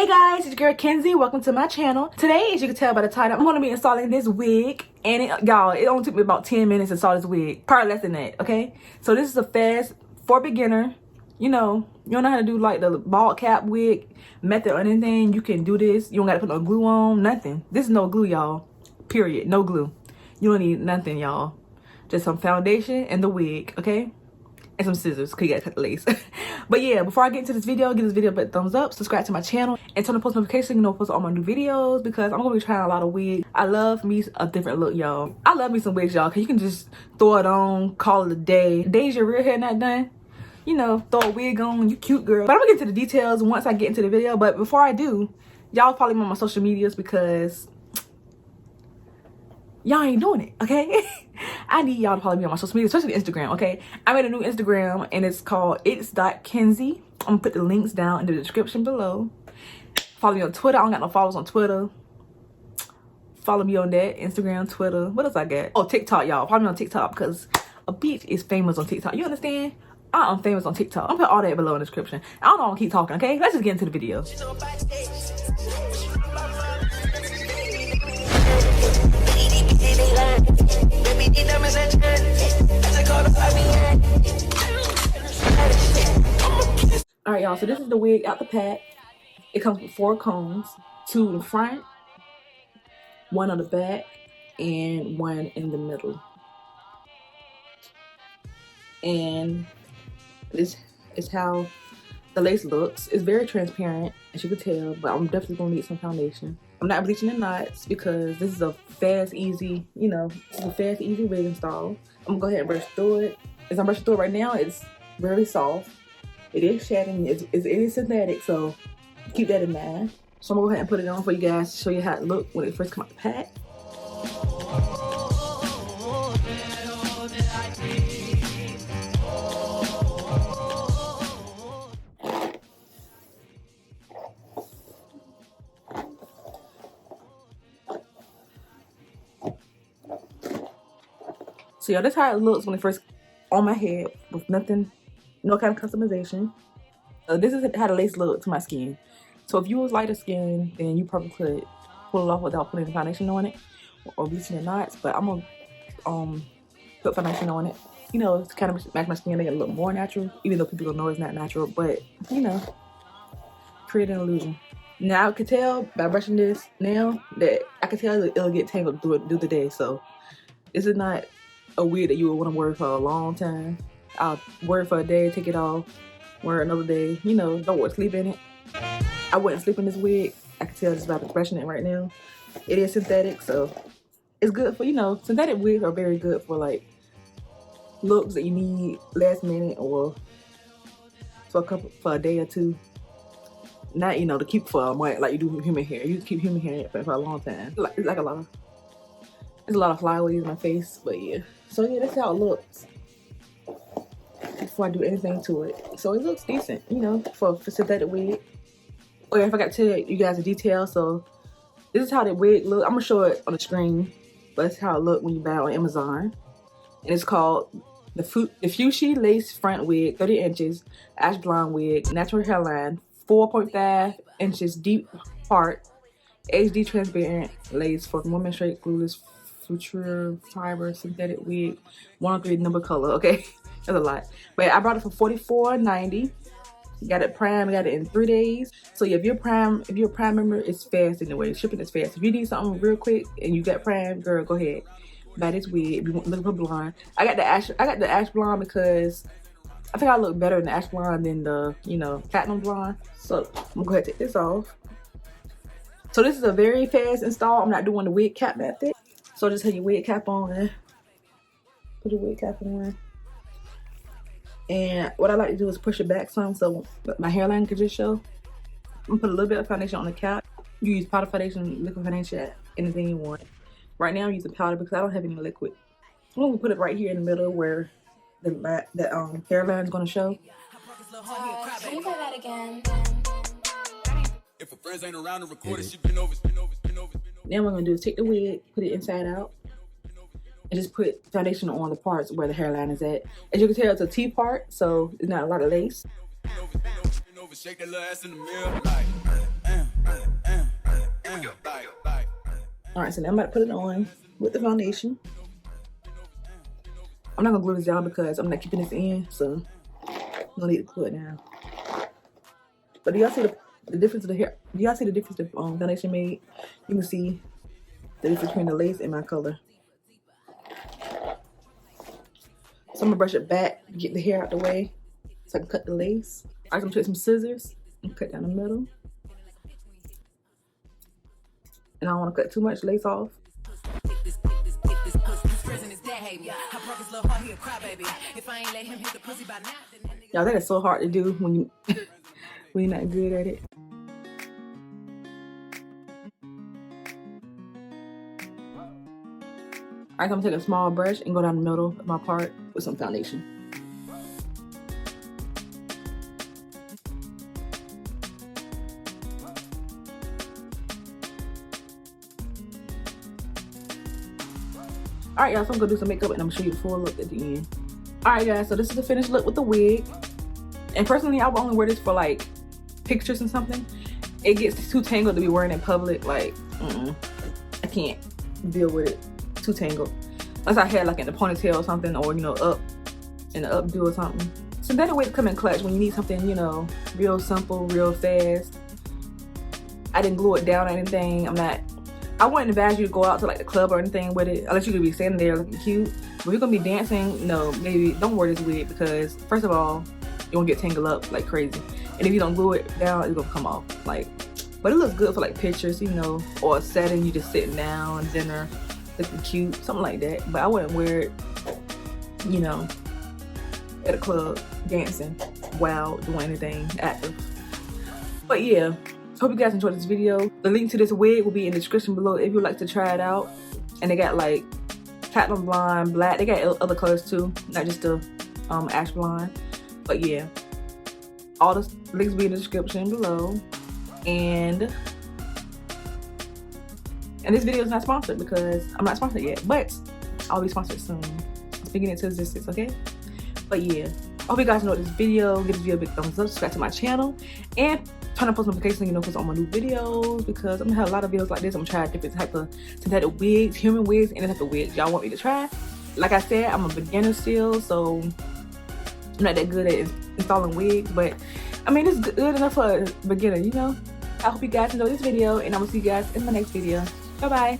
Hey guys, it's your girl Kenzie. Welcome to my channel. Today, as you can tell by the title, I'm going to be installing this wig. And y'all, it only took me about 10 minutes to install this wig. Probably less than that, okay? So this is a fast, for beginner. You know, you don't know how to do like the bald cap wig method or anything. You can do this. You don't got to put no glue on, nothing. This is no glue, y'all. Period. No glue. You don't need nothing, y'all. Just some foundation and the wig, okay? And some scissors, cause you gotta cut the lace. But yeah, before I get into this video, give this video a big thumbs up, subscribe to my channel, and turn on post notifications so you know post all my new videos, because I'm gonna be trying a lot of wigs. I love me a different look, y'all. I love me some wigs, y'all, cause you can just throw it on, call it a day. Days your real hair not done, you know, throw a wig on, you cute girl. But I'm gonna get into the details once I get into the video. But before I do, y'all follow me on my social medias because y'all ain't doing it, okay? I need y'all to follow me on my social media, especially Instagram, okay? I made a new Instagram and it's called its.kenzie. I'm gonna put the links down in the description below. Follow me on Twitter. I don't got no followers on Twitter. Follow me on that, Instagram, Twitter. What else I got? Oh, TikTok, y'all. Follow me on TikTok because a bitch is famous on TikTok. You understand? I'm famous on TikTok. I'm gonna put all that below in the description. I don't know, I'm gonna keep talking, okay? Let's just get into the video. All right, y'all, so this is the wig out the pack. It comes with 4 combs, 2 in front, 1 on the back, and 1 in the middle. And this is how the lace looks. It's very transparent, as you can tell, but I'm definitely gonna need some foundation. I'm not bleaching the knots because this is a fast, easy, you know, this is a fast, easy wig install. I'm gonna go ahead and brush through it. As I'm brushing through it right now, it's very soft. It is shedding, it is synthetic, so keep that in mind. So I'm gonna go ahead and put it on for you guys to show you how it looked when it first came out the pack. So yeah, that's how it looks when it first on my head with nothing, no kind of customization. This is how the lace look to my skin. So if you was lighter skin, then you probably could pull it off without putting foundation on it or bleaching the knots. But I'm gonna put foundation on it, you know, to kind of match my skin, make it look more natural, even though people don't know it's not natural. But you know, create an illusion. Now I could tell by brushing this now that I could tell it'll get tangled through the day. So this is not a wig that you would want to wear for a long time. I'll wear it for a day, take it off, wear it another day. You know, don't want to sleep in it. I wouldn't sleep in this wig. I can tell just by brushing it right now. It is synthetic, so it's good for, you know, synthetic wigs are very good for like looks that you need last minute or for a day or two. Not, you know, to keep for a month like you do human hair. You keep human hair for a long time. It's like a lot of, there's a lot of flyaways in my face, but yeah. So yeah, that's how it looks before I do anything to it. So it looks decent, you know, for synthetic wig. Oh yeah, I forgot to tell you guys the details. So this is how the wig look. I'm gonna show it on the screen, but that's how it look when you buy it on Amazon. And it's called the Fushi lace front wig, 30 inches, ash blonde wig, natural hairline, 4.5 inches deep part, HD transparent lace for women, straight glueless future fiber synthetic wig, 103 number color. Okay, that's a lot, but I brought it for $44.90. Got it prime, got it in 3 days. So yeah, if you're a prime member, it's fast anyway. Shipping is fast. If you need something real quick and you got prime, girl, go ahead, buy this wig. If you want looking for blonde, I got the ash blonde because I think I look better in the ash blonde than the, you know, platinum blonde. So I'm gonna go ahead and take this off. So this is a very fast install. I'm not doing the wig cap method. So just have your wig cap on. Put your wig cap on. And what I like to do is push it back some so my hairline can just show. I'm gonna put a little bit of foundation on the cap. You use powder foundation, liquid foundation, anything you want. Right now I'm using powder because I don't have any liquid. I'm gonna put it right here in the middle where the hairline is gonna show. Can you play that again? If her friends ain't around to record it, she been over. Then what I'm gonna do is take the wig, put it inside out, and just put foundation on the parts where the hairline is at. As you can tell, it's a T part, so it's not a lot of lace. Shake that little ass in the mirror, like, Alright, so now I'm about to put it on with the foundation. I'm not gonna glue this down because I'm not keeping this in, so no need to glue it down. But do y'all see the difference of the hair? Do y'all see the difference the foundation made? You can see the difference between the lace and my color. So I'm gonna brush it back to get the hair out the way so I can cut the lace. I'm gonna take some scissors and cut down the middle. And I don't want to cut too much lace off. Y'all, that is so hard to do when you when you're not good at it. Alright, so I'm gonna take a small brush and go down the middle of my part with some foundation. Alright, y'all, so I'm gonna do some makeup and I'm gonna show you the full look at the end. Alright, guys, so this is the finished look with the wig. And personally, I would only wear this for like pictures and something. It gets too tangled to be wearing in public. Like, I can't deal with it. Too tangled. Unless I had like in a ponytail or something, or you know, up in an updo or something. Synthetic wigs come in clutch when you need something, you know, real simple, real fast. I didn't glue it down or anything. I wouldn't advise you to go out to like the club or anything with it, unless you could be standing there looking cute. But if you're gonna be dancing, no, maybe don't wear this wig because first of all, you're gonna get tangled up like crazy. And if you don't glue it down, it's gonna come off. Like, but it looks good for like pictures, you know, or a setting, you just sitting down, dinner, looking cute, something like that. But I wouldn't wear it, you know, at a club, dancing, while doing anything active. But yeah. Hope you guys enjoyed this video. The link to this wig will be in the description below if you'd like to try it out. And they got like platinum blonde, black. They got other colors too, not just the ash blonde. But yeah, all the links will be in the description below. And this video is not sponsored because I'm not sponsored yet, but I'll be sponsored soon. Speaking into existence, okay? But yeah, I hope you guys enjoyed this video. Give this video a big thumbs up, subscribe to my channel, and turn on post notifications so you know what's on my new videos, because I'm gonna have a lot of videos like this. I'm gonna try different type of synthetic wigs, human wigs, and the type of wigs y'all want me to try. Like I said, I'm a beginner still, so I'm not that good at installing wigs, but I mean it's good enough for a beginner, you know. I hope you guys enjoyed this video, and I'm gonna see you guys in my next video. Bye bye.